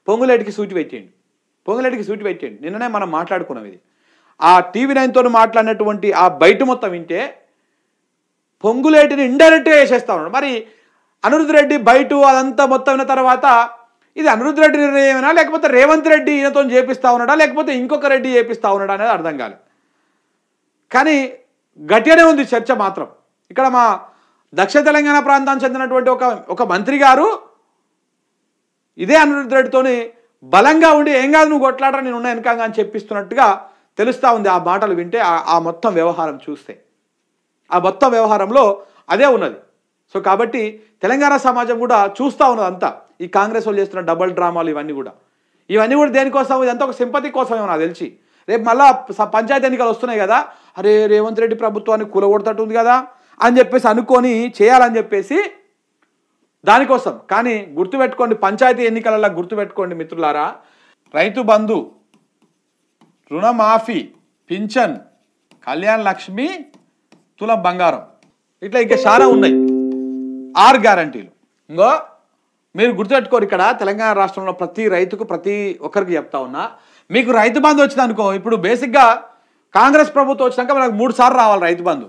పొంగులేటికి సూటి పెట్టేయండి. నిన్ననే మనం మాట్లాడుకున్నాం ఇది. ఆ టీవీ 9తో మాట్లాడినటువంటి ఆ బయట మొత్తం వింటే పొంగులేటిని ఇండైరెక్ట్గా వేసేస్తా ఉన్నాడు. మరి అనిరుద్ రెడ్డి బయట అదంతా మొత్తం విన్న తర్వాత ఇది అనిరుద్ రెడ్డి నిర్ణయమేనా, లేకపోతే రేవంత్ రెడ్డి ఈయనతో చేపిస్తా ఉన్నాడా, లేకపోతే ఇంకొక రెడ్డి చేపిస్తా ఉన్నాడా అనేది అర్థం కాలేదు. కానీ గట్టిగానే ఉంది చర్చ మాత్రం. ఇక్కడ మా దక్షిణ తెలంగాణ ప్రాంతానికి చెందినటువంటి ఒక మంత్రి గారు ఇదే అనిరుద్ రెడ్డితోని బలంగా ఉండి ఏం కాదు నువ్వు కొట్లాడరా నేను ఉన్న వెనకంగా అని చెప్పిస్తున్నట్టుగా తెలుస్తూ ఉంది. ఆ మాటలు వింటే ఆ మొత్తం వ్యవహారం చూస్తే ఆ మొత్తం వ్యవహారంలో అదే ఉన్నది. సో కాబట్టి తెలంగాణ సమాజం కూడా చూస్తూ ఉన్నది అంతా ఈ కాంగ్రెస్ వాళ్ళు చేస్తున్న డబల్ డ్రామాలు ఇవన్నీ కూడా దేనికోసం, ఇదంతా ఒక సింపతి కోసమేమో నాకు తెలిసి. రేపు మళ్ళా పంచాయతీ ఎన్నికలు వస్తున్నాయి కదా, అరే రేవంత్ రెడ్డి ప్రభుత్వాన్ని కూలగొడతట్టుంది కదా అని చెప్పేసి అనుకొని చేయాలని చెప్పేసి దానికోసం. కానీ గుర్తుపెట్టుకోండి, పంచాయతీ ఎన్నికలలో గుర్తుపెట్టుకోండి మిత్రులారా, రైతు బంధు, రుణమాఫీ, పింఛన్, కళ్యాణ్ లక్ష్మి, తులం బంగారం, ఇట్లా ఇంకా చాలా ఉన్నాయి 6 గ్యారంటీలు. ఇంకో మీరు గుర్తుపెట్టుకోరు, ఇక్కడ తెలంగాణ రాష్ట్రంలో ప్రతి రైతుకు ప్రతి ఒక్కరికి చెప్తా ఉన్నా, మీకు రైతు బంధు వచ్చింది అనుకో, ఇప్పుడు బేసిక్గా కాంగ్రెస్ ప్రభుత్వం వచ్చినాక మనకు 3 సార్లు రావాలి రైతు బంధు,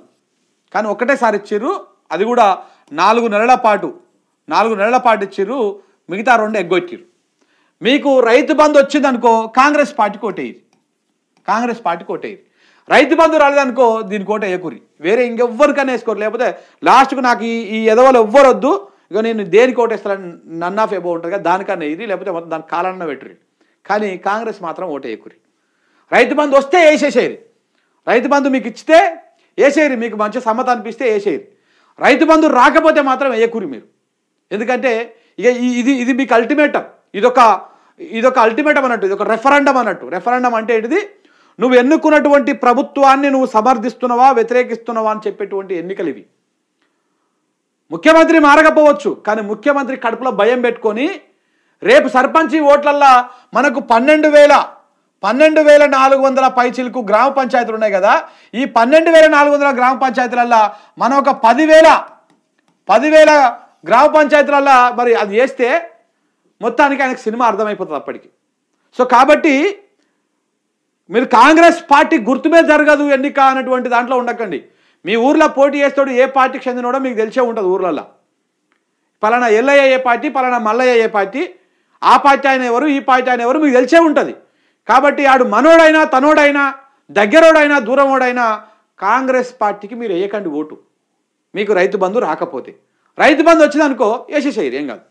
కానీ ఒకటేసారి ఇచ్చిర్రు. అది కూడా 4 నెలల పాటు ఇచ్చిర్రు, మిగతా 2 ఎగ్గొట్టిర్రు. మీకు రైతు బంధు వచ్చింది అనుకో కాంగ్రెస్ పార్టీకి ఓటేయ్యి. రైతు బంధు రాలేదనుకో దీనికి ఓట వేయకూరి, వేరే ఇంకెవ్వరికైనా వేసుకోరు. లేకపోతే లాస్ట్కు నాకు ఈ ఎదవలు ఎవ్వరు వద్దు, ఇక నేను దేనికి ఓటేస్తాను నన్ ఆఫ్ ఎబో ఉంటుంది కదా దానికన్నా ఇది, లేకపోతే మొత్తం దాని కాలన్న పెట్టుర్రి. కానీ కాంగ్రెస్ మాత్రం ఓటు వేయకూరి. రైతు బంధు వస్తే వేసేసేయరు, రైతు బంధు మీకు ఇచ్చితే వేసేయరు, మీకు మంచి సమ్మత అనిపిస్తే వేసేయరు. రైతు బంధు రాకపోతే మాత్రం వేయకూరి మీరు. ఎందుకంటే ఇక ఇది మీకు అల్టిమేటం, ఇదొక అల్టిమేటం అన్నట్టు, ఇది ఒక రెఫరెండం అన్నట్టు. రెఫరెండం అంటే ఏంటిది, నువ్వు ఎన్నుకున్నటువంటి ప్రభుత్వాన్ని నువ్వు సమర్థిస్తున్నావా వ్యతిరేకిస్తున్నావా అని చెప్పేటువంటి ఎన్నికలు ఇవి. ముఖ్యమంత్రి మారకపోవచ్చు, కానీ ముఖ్యమంత్రి కడుపులో భయం పెట్టుకొని రేపు సర్పంచి ఓట్లల్లా మనకు 12,400 పైచిలకు గ్రామ పంచాయతీలు ఉన్నాయి కదా, ఈ 12,400 గ్రామ పంచాయతీలల్లా మనం ఒక 10,000 గ్రామ పంచాయతీలల్లా మరి అది చేస్తే మొత్తానికి ఆయనకు సినిమా అర్థమైపోతుంది అప్పటికి. సో కాబట్టి మీరు కాంగ్రెస్ పార్టీ గుర్తు మీద జరగదు ఎన్నిక అన్నటువంటి దాంట్లో ఉండకండి. మీ ఊర్లో పోటీ చేస్తాడు ఏ పార్టీకి చెందినోడో మీకు తెలిసే ఉంటుంది. ఊర్లలో పలానా ఎల్లయ్య ఏ పార్టీ, పలానా మల్లయ్య ఏ పార్టీ, ఆ పార్టీ ఆయన ఎవరు, ఈ పార్టీ ఆయన ఎవరు మీకు తెలిసే ఉంటుంది. కాబట్టి ఆడు మనోడైనా తనోడైనా దగ్గరోడైనా దూరమోడైనా కాంగ్రెస్ పార్టీకి మీరు వేయకండి ఓటు. మీకు రైతు బంధు రాకపోతే, రైతు బంధు వచ్చిందనుకో వేసేసేయరు, ఏం కాదు.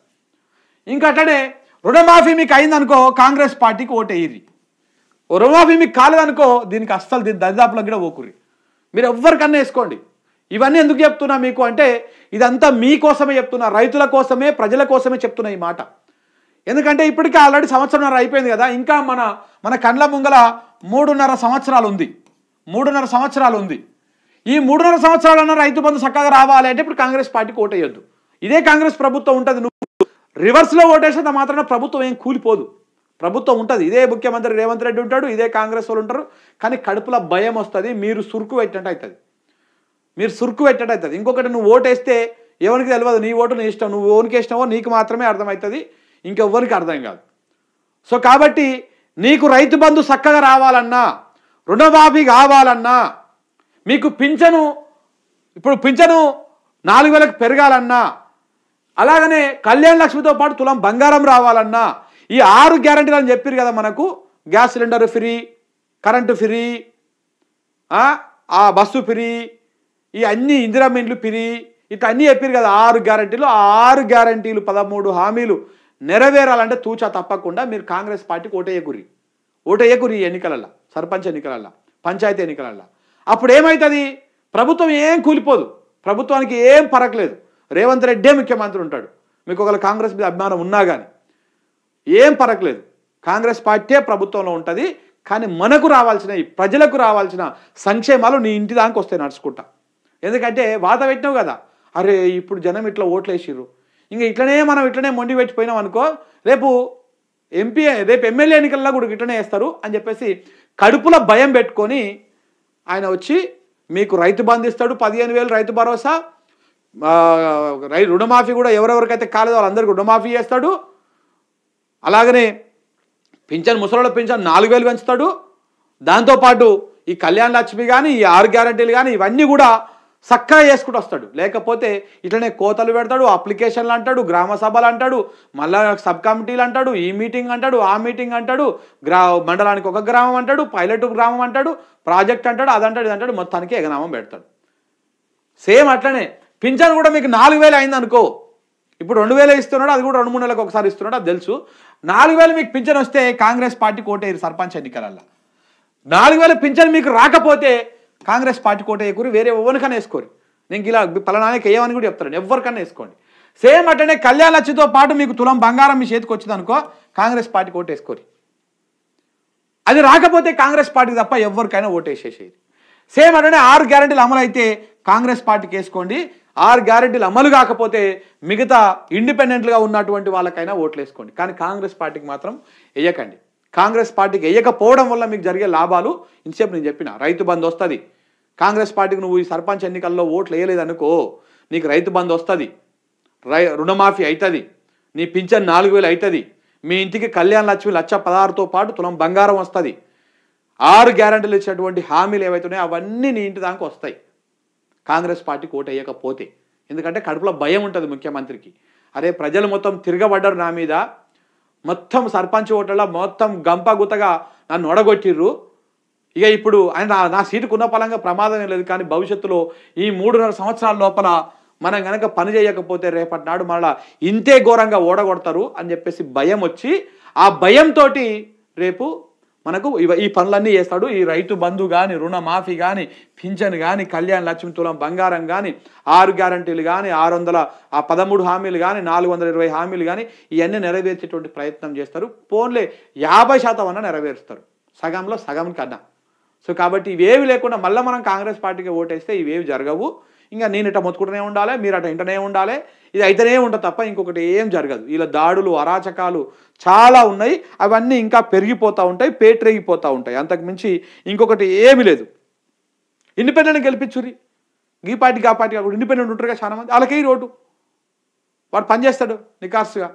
ఇంకా అట్లనే రుణమాఫీ మీకు అయిందనుకో కాంగ్రెస్ పార్టీకి ఓటు వేయరు. రుణమాఫీ మీకు కాలేదనుకో దీనికి అస్సలు దీని దరిదాపులకు కూడా ఓకురి. మీరు ఎవ్వరికన్నా వేసుకోండి. ఇవన్నీ ఎందుకు చెప్తున్నా మీకు అంటే ఇదంతా మీకోసమే చెప్తున్నా, రైతుల కోసమే ప్రజల కోసమే చెప్తున్నా ఈ మాట. ఎందుకంటే ఇప్పటికే ఆల్రెడీ 1.5 సంవత్సరం అయిపోయింది కదా, ఇంకా మన కండ్ల ముంగల 3.5 సంవత్సరాలు ఉంది. ఈ 3.5 సంవత్సరాలన్నా రైతు బంధు చక్కగా రావాలి అంటే ఇప్పుడు కాంగ్రెస్ పార్టీకి ఓటేయొద్దు. ఇదే కాంగ్రెస్ ప్రభుత్వం ఉంటుంది. నువ్వు రివర్స్లో ఓటేసేంత మాత్రాన ప్రభుత్వం ఏం కూలిపోదు, ప్రభుత్వం ఉంటుంది. ఇదే ముఖ్యమంత్రి రేవంత్ రెడ్డి ఉంటాడు, ఇదే కాంగ్రెస్ వాళ్ళు ఉంటారు. కానీ కడుపులో భయం వస్తుంది, మీరు సురుకు పెట్టినట్టు అవుతుంది. ఇంకొకటి నువ్వు ఓటేస్తే ఎవరికి తెలియదు, నీ ఓటు నీ ఇష్టం, నువ్వు ఓనికి వేసినావో నీకు మాత్రమే అర్థమవుతుంది, ఇంకెవ్వరికి అర్థం కాదు. సో కాబట్టి నీకు రైతు బంధు చక్కగా రావాలన్నా, రుణమాఫీ కావాలన్నా, మీకు పింఛను 4,000కు పెరగాలన్నా, అలాగనే కళ్యాణ్ లక్ష్మితో పాటు తులం బంగారం రావాలన్నా, ఈ 6 గ్యారంటీలు అని చెప్పారు కదా మనకు, gas cylinder free, current free, ఆ బస్సు ఫ్రీ, ఈ అన్ని ఇందిరమ్మ ఇండ్లు ఫ్రీ, ఇట్లా అన్నీ చెప్పారు కదా 6 గ్యారంటీలు. ఆ 6 గ్యారంటీలు 13 హామీలు నెరవేరాలంటే తూచా తప్పకుండా మీరు కాంగ్రెస్ పార్టీకి ఓటేయకూరి ఈ ఎన్నికలల్లో, సర్పంచ్ ఎన్నికలల్లో, పంచాయతీ ఎన్నికలల్లో. అప్పుడు ఏమవుతుంది, ప్రభుత్వం ఏం కూలిపోదు, ప్రభుత్వానికి ఏం పరకలేదు. రేవంత్ రెడ్డే ముఖ్యమంత్రి ఉంటాడు. మీకు ఒకవేళ కాంగ్రెస్ మీద అభిమానం ఉన్నా కానీ ఏం పరకలేదు, కాంగ్రెస్ పార్టీ ప్రభుత్వంలో ఉంటుంది. కానీ మనకు రావాల్సిన ప్రజలకు రావాల్సిన సంక్షేమాలు నీ ఇంటి దానికి వస్తాయి నడుచుకుంటా. ఎందుకంటే వాత పెట్టినావు కదా, అరే ఇప్పుడు జనం ఇట్లా ఓట్లు వేసిర్రు, ఇంకా మనం ఇట్లనే మొండి పెట్టిపోయినాం అనుకో, రేపు ఎమ్మెల్యే ఎన్నికల్లో కూడా ఇట్లనే వేస్తారు అని చెప్పేసి కడుపులో భయం పెట్టుకొని ఆయన వచ్చి మీకు రైతు బంధు ఇస్తాడు, 15,000 రైతు భరోసా, రుణమాఫీ కూడా ఎవరెవరికైతే కాలేదో వాళ్ళందరికీ రుణమాఫీ చేస్తాడు. అలాగనే పింఛన్ ముసలోళ్ళ పింఛన్ 4000 పెంచుతాడు. దాంతోపాటు ఈ కళ్యాణ లక్ష్మి కానీ ఈ 6 గ్యారెంటీలు కానీ ఇవన్నీ కూడా చక్కగా చేసుకుంటూ వస్తాడు. లేకపోతే ఇట్లనే కోతలు పెడతాడు, అప్లికేషన్లు అంటాడు, గ్రామ సభలు అంటాడు, మళ్ళా సబ్ కమిటీలు అంటాడు, ఈ మీటింగ్ అంటాడు, ఆ మీటింగ్ అంటాడు, మండలానికి ఒక గ్రామం అంటాడు, పైలట్ గ్రామం అంటాడు, ప్రాజెక్ట్ అంటాడు, అదంటాడు ఇదంటాడు, మొత్తానికి ఎగనామం పెడతాడు. సేమ్ అట్లనే పింఛన్ కూడా మీకు 4000 అయింది అనుకో, ఇప్పుడు 2000 ఇస్తున్నాడు, అది కూడా 2-3 నెలలకు ఒకసారి ఇస్తున్నాడు, అది తెలుసు. 4000 మీకు పింఛన్ వస్తే కాంగ్రెస్ పార్టీ కోటేరు సర్పంచ్ ఎన్నికలల్లో. 4000 పింఛన్ మీకు రాకపోతే కాంగ్రెస్ పార్టీ కోట వేయకూరి, వేరే ఎవరికన్నా వేసుకోరు. నేను ఇలా పలానానికి వేయమని కూడా చెప్తాను, ఎవరికన్నా వేసుకోండి. సేమ్ అట్లనే కళ్యాణ లక్ష్మితో పాటు మీకు తులం బంగారం మీ చేతికి వచ్చింది అనుకో, కాంగ్రెస్ పార్టీ ఓటు వేసుకోరు. అది రాకపోతే కాంగ్రెస్ పార్టీకి తప్ప ఎవరికైనా ఓటు వేసేసేది. సేమ్ అట్లనే 6 గ్యారెంటీలు అమలు అయితే కాంగ్రెస్ పార్టీకి వేసుకోండి. 6 గ్యారెంటీలు అమలు కాకపోతే మిగతా ఇండిపెండెంట్గా ఉన్నటువంటి వాళ్ళకైనా ఓట్లు వేసుకోండి. కానీ కాంగ్రెస్ పార్టీకి మాత్రం వేయకండి. కాంగ్రెస్ పార్టీకి వేయకపోవడం వల్ల మీకు జరిగే లాభాలు ఇంతసేపు నేను చెప్పిన. రైతు బంధు వస్తుంది. కాంగ్రెస్ పార్టీకి నువ్వు ఈ సర్పంచ్ ఎన్నికల్లో ఓట్లు వేయలేదు అనుకో, నీకు రైతు బంధు వస్తుంది, రుణమాఫీ అవుతుంది, నీ పింఛన్ 4000 అవుతుంది, మీ ఇంటికి కళ్యాణ లక్ష్మి 1,16,000తో పాటు తులం బంగారం వస్తుంది. 6 గ్యారెంటీలు ఇచ్చినటువంటి హామీలు ఏవైతున్నాయో అవన్నీ నీ ఇంటి దాకా వస్తాయి కాంగ్రెస్ పార్టీకి ఓటు వేయకపోతే. ఎందుకంటే కడుపులో భయం ఉంటుంది ముఖ్యమంత్రికి, అరే ప్రజలు మొత్తం తిరగబడ్డారు నా మీద, మొత్తం సర్పంచ్ ఓట్లలో మొత్తం గంపగుతగా నన్ను ఒడగొట్టిర్రు, ఇక ఇప్పుడు ఆయన నా సీటుకు ఉన్న పలంగా ప్రమాదం లేదు, కానీ భవిష్యత్తులో ఈ 3.5 సంవత్సరాల లోపల మనం కనుక పని చేయకపోతే రేపటి నాడు మళ్ళీ ఇంతే ఘోరంగా ఓడగొడతారు అని చెప్పేసి భయం వచ్చి, ఆ భయంతో రేపు మనకు ఈ పనులన్నీ చేస్తాడు. ఈ రైతు బంధు కానీ, రుణమాఫీ కానీ, పింఛన్ కానీ, కళ్యాణ లక్ష్మి తులం బంగారం కానీ, 6 గ్యారెంటీలు కానీ, 613 హామీలు కానీ, 420 హామీలు కానీ ఇవన్నీ నెరవేర్చేటువంటి ప్రయత్నం చేస్తారు. పోన్లే 50% అన్న నెరవేరుస్తారు, సగంలో సగం కన్నా. సో కాబట్టి ఇవేవి లేకుండా మళ్ళీ మనం కాంగ్రెస్ పార్టీకి ఓటేస్తే ఇవేవి జరగవు. ఇంకా నేను ఇట్లా మొత్తుకుంటూనే ఉండాలి, మీరు అట్లా ఇంటనే ఉండాలి, ఇది అయితేనే ఉంటుంది తప్ప ఇంకొకటి ఏం జరగదు. ఇలా దాడులు అరాచకాలు చాలా ఉన్నాయి, అవన్నీ ఇంకా పెరిగిపోతూ ఉంటాయి, పేటరేగిపోతూ ఉంటాయి. అంతకు మించి ఇంకొకటి ఏమీ లేదు. ఇండిపెండెంట్ గెలిపించురి, ఈ పార్టీకి ఆ పార్టీ కాకుండా ఇండిపెండెంట్ ఉంటారుగా చాలా మంది, వాళ్ళకి ఈ రోడ్డు వాడు పనిచేస్తాడు నికార్సుగా.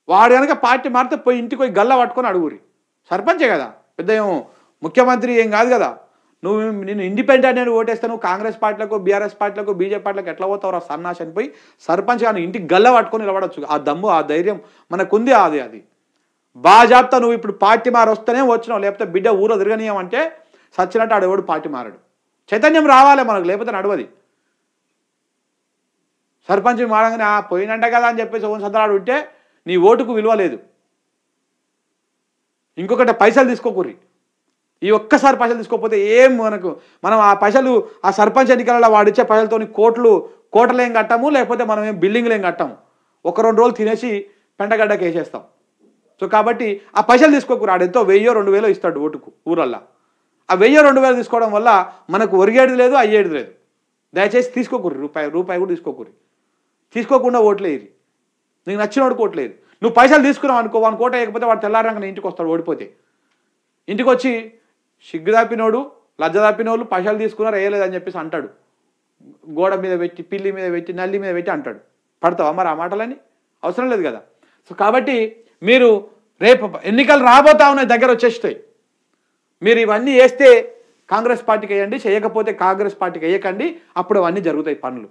వాడు కనుక పార్టీ మారితే పోయి ఇంటికి పోయి గల్ల పట్టుకొని అడుగురి, సర్పంచే కదా, పెద్ద ఏమో ముఖ్యమంత్రి ఏం కాదు కదా. నేను ఇండిపెండెంట్ అని ఓటేస్తే నువ్వు కాంగ్రెస్ పార్టీలకు, బీఆర్ఎస్ పార్టీలకు, బీజేపీ పార్టీలకు ఎట్లా పోతావు సన్నాసి అని పోయి సర్పంచ్ కానీ ఇంటికి గల్ల పట్టుకొని నిలబడచ్చు. ఆ దమ్ము ఆ ధైర్యం మనకుంది. అది బాజాబ్తా నువ్వు ఇప్పుడు పార్టీ మారి వస్తేనే వచ్చినావు, లేకపోతే బిడ్డ ఊరో తిరగనీయమంటే సచ్చినట్టు ఆడేవాడు పార్టీ మారాడు. చైతన్యం రావాలి మనకు, లేకపోతే నడవది. సర్పంచ్ మారంగానే పోయినంట కదా అని చెప్పేసి ఓన్ సదరాడు ఉంటే నీ ఓటుకు విలువ లేదు. ఇంకొకటి పైసలు తీసుకోకూరి, ఈ ఒక్కసారి పైసలు తీసుకోకపోతే ఏం మనం ఆ పైసలు ఆ సర్పంచ్ ఎన్నికలలో వాడిచ్చే పైసలతో కోటలు ఏం కట్టము, లేకపోతే మనం ఏం బిల్డింగ్లు ఏం కట్టము, 1-2 రోజులు తినేసి పెంటగడ్డకి వేసేస్తాం. సో కాబట్టి ఆ పైసలు తీసుకోకూరు. ఆడెంతో 1000-2000 ఇస్తాడు ఓటుకు ఊరల్లా. ఆ 1000-2000 తీసుకోవడం వల్ల మనకు ఒరిగేది లేదు, అయ్యేది లేదు. దయచేసి తీసుకోకూరి, రూపాయి కూడా తీసుకోకుండా ఓట్లేరు. నీకు నచ్చినోడికి ఓట్లేదు. నువ్వు పైసలు తీసుకున్నావు అనుకో, వాని కోట వేయకపోతే వాడు తెల్లారంగా ఇంటికి వస్తాడు ఓడిపోతే. ఇంటికి వచ్చి సిగ్గు తప్పినోడు, లజ్జ తప్పినోళ్ళు పైసలు తీసుకున్నారు వేయలేదని చెప్పేసి అంటాడు. గోడ మీద పెట్టి, పిల్లి మీద పెట్టి, నల్లి మీద పెట్టి అంటాడు. పడతావా మరి ఆ మాటలని? అవసరం లేదు కదా. సో కాబట్టి మీరు రేపు ఎన్నికలు రాబోతా ఉన్నాయి, దగ్గర వచ్చేస్తాయి. మీరు ఇవన్నీ వేస్తే కాంగ్రెస్ పార్టీకి వేయండి, చేయకపోతే కాంగ్రెస్ పార్టీకి వేయకండి, అప్పుడు అవన్నీ జరుగుతాయి పనులు.